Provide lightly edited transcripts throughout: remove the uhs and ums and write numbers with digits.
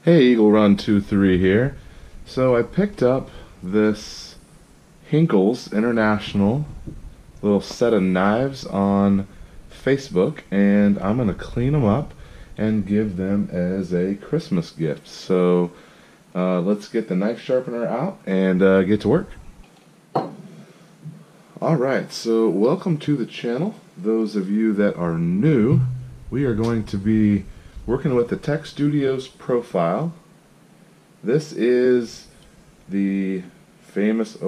Hey, Eagle Run 23 here. So I picked up this Henckels International little set of knives on Facebook, and I'm going to clean them up and give them as a Christmas gift. So let's get the knife sharpener out and get to work. Alright, so welcome to the channel. Those of you that are new, we are going to be working with the Tech Studios profile. This is the famous,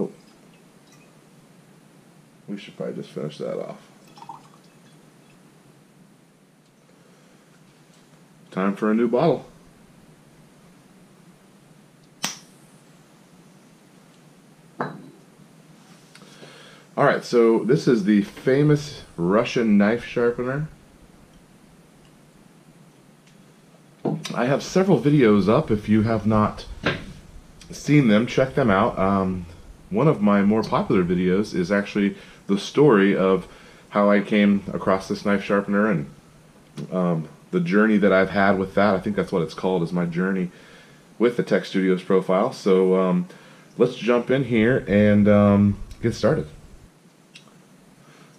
we should probably just finish that off. Time for a new bottle. Alright, so this is the famous Russian knife sharpener. I have several videos up. If you have not seen them, check them out. One of my more popular videos is actually the story of how I came across this knife sharpener and the journey that I've had with that. I think that's what it's called, is my journey with the Tech Studios profile. So let's jump in here and get started.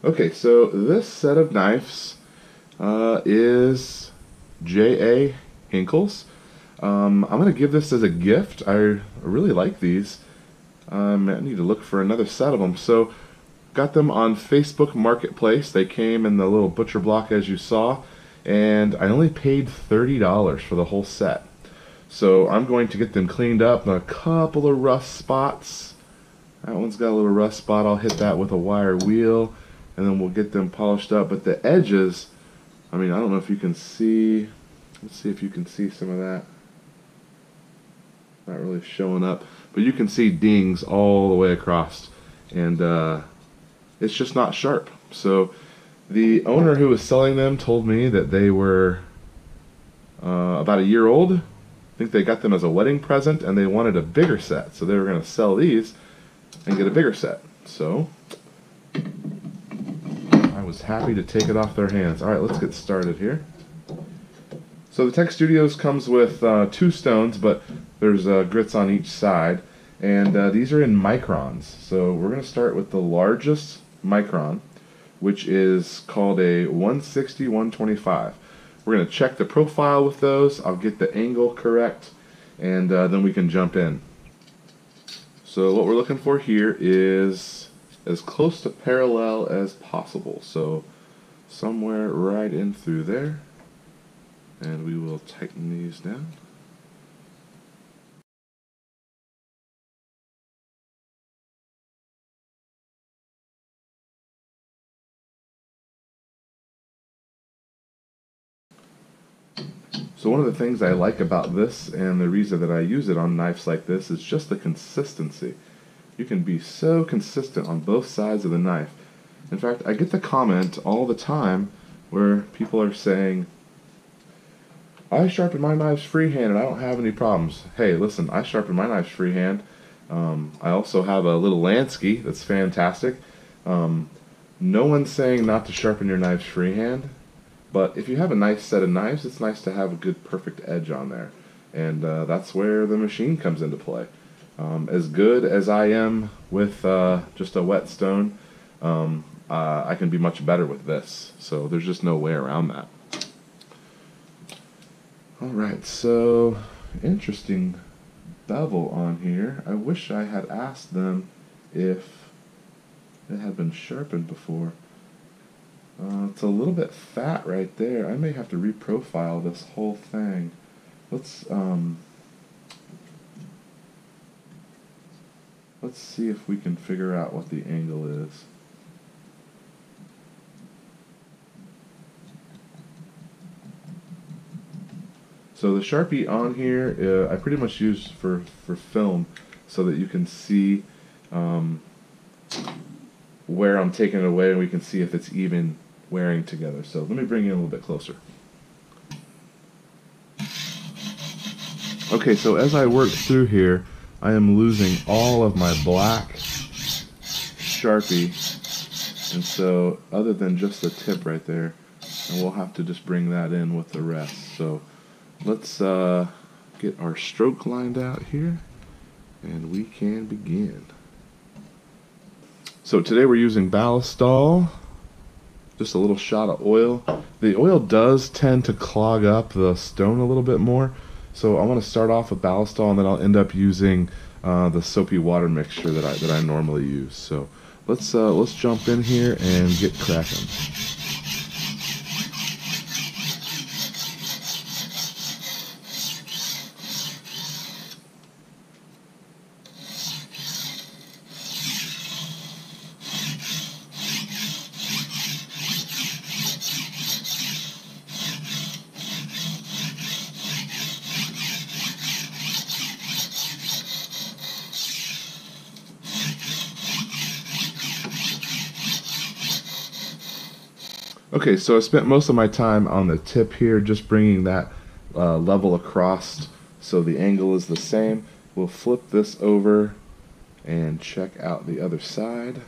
Okay, so this set of knives is J.A. Henckels. I'm going to give this as a gift. I really like these. I need to look for another set of them. So, got them on Facebook Marketplace. They came in the little butcher block as you saw, and I only paid $30 for the whole set. So, I'm going to get them cleaned up. A couple of rust spots. That one's got a little rust spot. I'll hit that with a wire wheel, and then we'll get them polished up. But the edges, I mean, I don't know if you can see. Let's see if you can see some of that. Not really showing up, but you can see dings all the way across, and it's just not sharp. So the owner who was selling them told me that they were about a year old. I think they got them as a wedding present, and they wanted a bigger set, so they were going to sell these and get a bigger set. So I was happy to take it off their hands. Alright, let's get started here. So the Tech Studios comes with 2 stones, but there's grits on each side, and these are in microns. So we're going to start with the largest micron, which is called a 160-125. We're going to check the profile with those. I'll get the angle correct, and then we can jump in. So what we're looking for here is as close to parallel as possible. So somewhere right in through there. And we will tighten these down. So one of the things I like about this, and the reason that I use it on knives like this, is just the consistency. You can be so consistent on both sides of the knife. In fact, I get the comment all the time where people are saying, I sharpen my knives freehand and I don't have any problems. Hey, listen, I sharpen my knives freehand. I also have a little Lansky that's fantastic. No one's saying not to sharpen your knives freehand, but if you have a nice set of knives, it's nice to have a good perfect edge on there. And that's where the machine comes into play. As good as I am with just a whetstone, I can be much better with this. So there's just no way around that. Alright, so interesting bevel on here. I wish I had asked them if it had been sharpened before. It's a little bit fat right there. I may have to reprofile this whole thing. Let's see if we can figure out what the angle is. So the Sharpie on here, I pretty much use for film so that you can see where I'm taking it away, and we can see if it's even wearing together. So let me bring you a little bit closer. Okay, so as I work through here, I am losing all of my black Sharpie, and so other than just the tip right there, and we'll have to just bring that in with the rest. So let's get our stroke lined out here, and we can begin. So today we're using ballistol, just a little shot of oil. The oil does tend to clog up the stone a little bit more, so I'm going to start off with ballistol, and then I'll end up using the soapy water mixture that I normally use. So let's jump in here and get cracking. Okay, so I spent most of my time on the tip here, just bringing that level across so the angle is the same. We'll flip this over and check out the other side.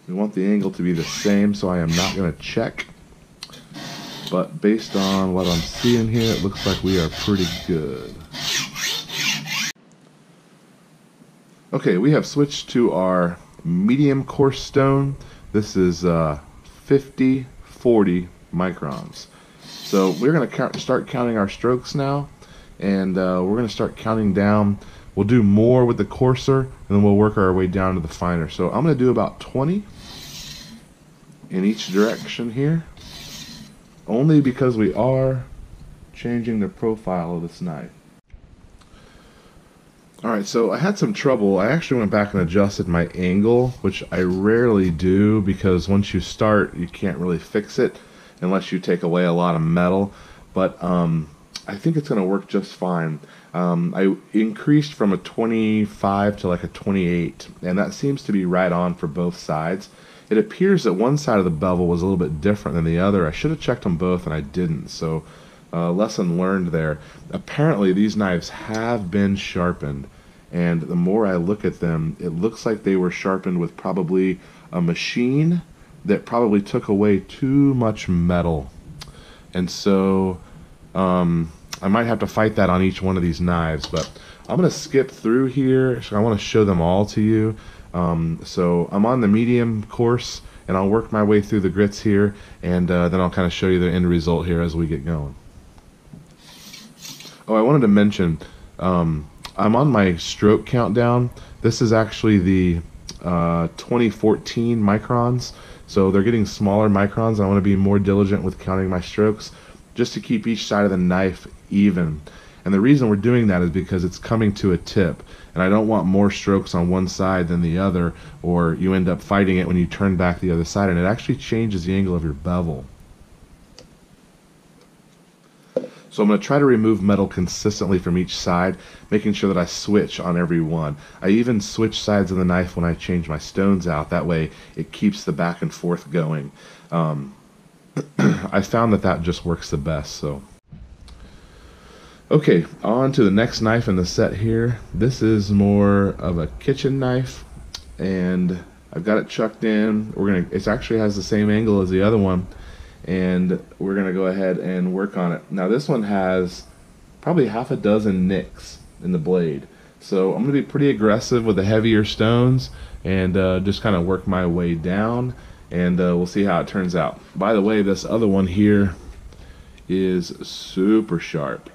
We want the angle to be the same, so I am not going to check. But based on what I'm seeing here, it looks like we are pretty good. Okay, we have switched to our medium coarse stone. This is 50-40 microns. So we're going to start counting our strokes now, and we're going to start counting down. We'll do more with the coarser, and then we'll work our way down to the finer. So I'm going to do about 20 in each direction here, only because we are changing the profile of this knife. Alright, so I had some trouble. I actually went back and adjusted my angle, which I rarely do because once you start, you can't really fix it unless you take away a lot of metal. But I think it's going to work just fine. I increased from a 25 to like a 28, and that seems to be right on for both sides. It appears that one side of the bevel was a little bit different than the other. I should have checked them both, and I didn't. So lesson learned there. Apparently these knives have been sharpened, and the more I look at them, it looks like they were sharpened with probably a machine that probably took away too much metal. And so I might have to fight that on each one of these knives, but I'm going to skip through here. So I want to show them all to you. So I'm on the medium course, and I'll work my way through the grits here, and then I'll kind of show you the end result here as we get going. Oh, I wanted to mention, I'm on my stroke countdown. This is actually the 2014 microns, so they're getting smaller microns. I want to be more diligent with counting my strokes just to keep each side of the knife even. And the reason we're doing that is because it's coming to a tip, and I don't want more strokes on one side than the other, or you end up fighting it when you turn back the other side, and it actually changes the angle of your bevel. So I'm going to try to remove metal consistently from each side, making sure that I switch on every one. I even switch sides of the knife when I change my stones out. That way it keeps the back and forth going. I found that just works the best. So, okay, on to the next knife in the set here. This is more of a kitchen knife, and I've got it chucked in. It actually has the same angle as the other one, and we're going to go ahead and work on it. Now this one has probably half a dozen nicks in the blade, so I'm going to be pretty aggressive with the heavier stones and just kind of work my way down, and we'll see how it turns out. By the way, this other one here is super sharp.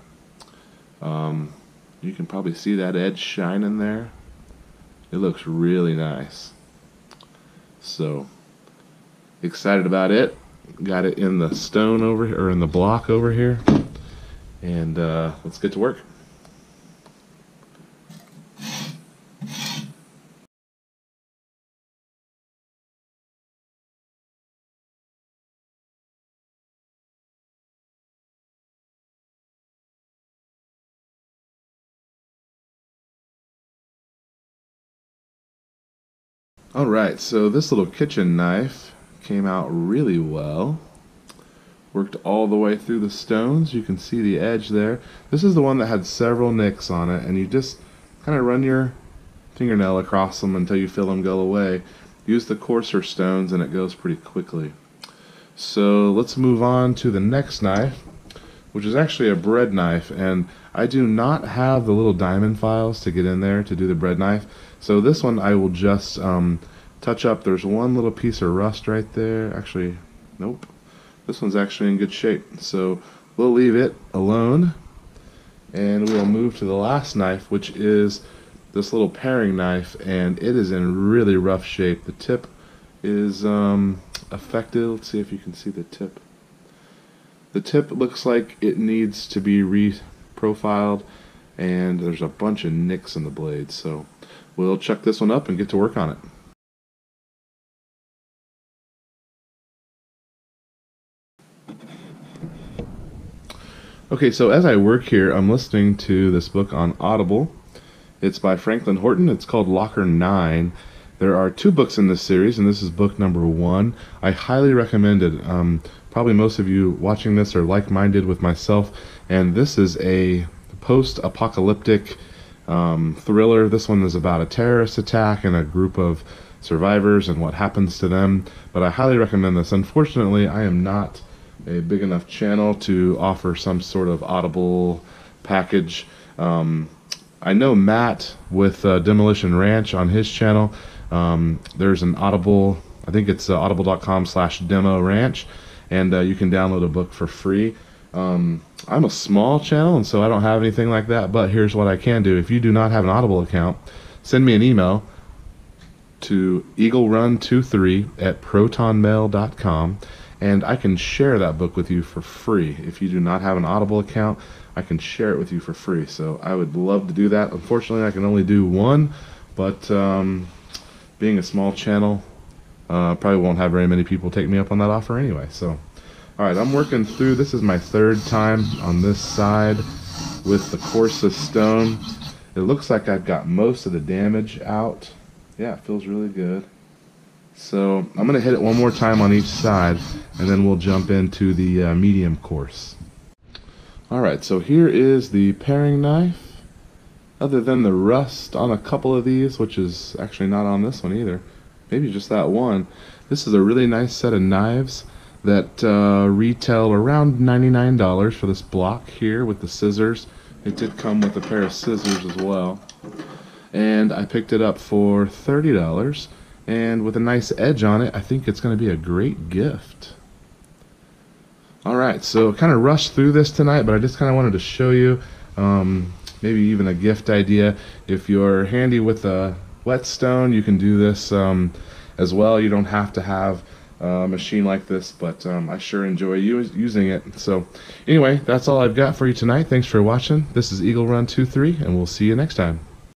You can probably see that edge shining there. It looks really nice. So excited about it. Got it in the stone or in the block over here, and let's get to work. Alright, so this little kitchen knife came out really well. Worked all the way through the stones. You can see the edge there. This is the one that had several nicks on it, and you just kind of run your fingernail across them until you feel them go away. Use the coarser stones and it goes pretty quickly. So let's move on to the next knife, which is actually a bread knife, and I do not have the little diamond files to get in there to do the bread knife. So this one I will just touch up. There's one little piece of rust right there. Actually, nope. This one's actually in good shape. So we'll leave it alone, and we'll move to the last knife, which is this little paring knife, and it is in really rough shape. The tip is affected. Let's see if you can see the tip. The tip looks like it needs to be reprofiled, and there's a bunch of nicks in the blade. So we'll chuck this one up and get to work on it. Okay, so as I work here, I'm listening to this book on Audible. It's by Franklin Horton. It's called Locker 9. There are 2 books in this series, and this is book number 1. I highly recommend it. Probably most of you watching this are like-minded with myself, and this is a post-apocalyptic thriller. This one is about a terrorist attack and a group of survivors and what happens to them, but I highly recommend this. Unfortunately, I am not a big enough channel to offer some sort of Audible package. I know Matt with Demolition Ranch on his channel. There's an Audible, I think it's audible.com/demo ranch, and you can download a book for free. I'm a small channel, and so I don't have anything like that, but here's what I can do. If you do not have an Audible account, send me an email to eaglerun23@protonmail.com, and I can share that book with you for free. If you do not have an Audible account, I can share it with you for free. So I would love to do that. Unfortunately, I can only do one, but being a small channel, probably won't have very many people take me up on that offer anyway. So, alright, I'm working through. This is my 3rd time on this side with the coarsest stone. It looks like I've got most of the damage out. Yeah, it feels really good. So I'm going to hit it one more time on each side, and then we'll jump into the medium coarse. Alright, so here is the paring knife. Other than the rust on a couple of these, which is actually not on this one either, maybe just that one, this is a really nice set of knives that retail around $99 for this block here with the scissors. It did come with a pair of scissors as well, and I picked it up for $30, and with a nice edge on it, I think it's going to be a great gift. Alright, so kind of rushed through this tonight, but I just kind of wanted to show you maybe even a gift idea. If you're handy with a whetstone, you can do this as well. You don't have to have a machine like this, but I sure enjoy using it. So anyway, that's all I've got for you tonight. Thanks for watching. This is EagleRun23, and we'll see you next time.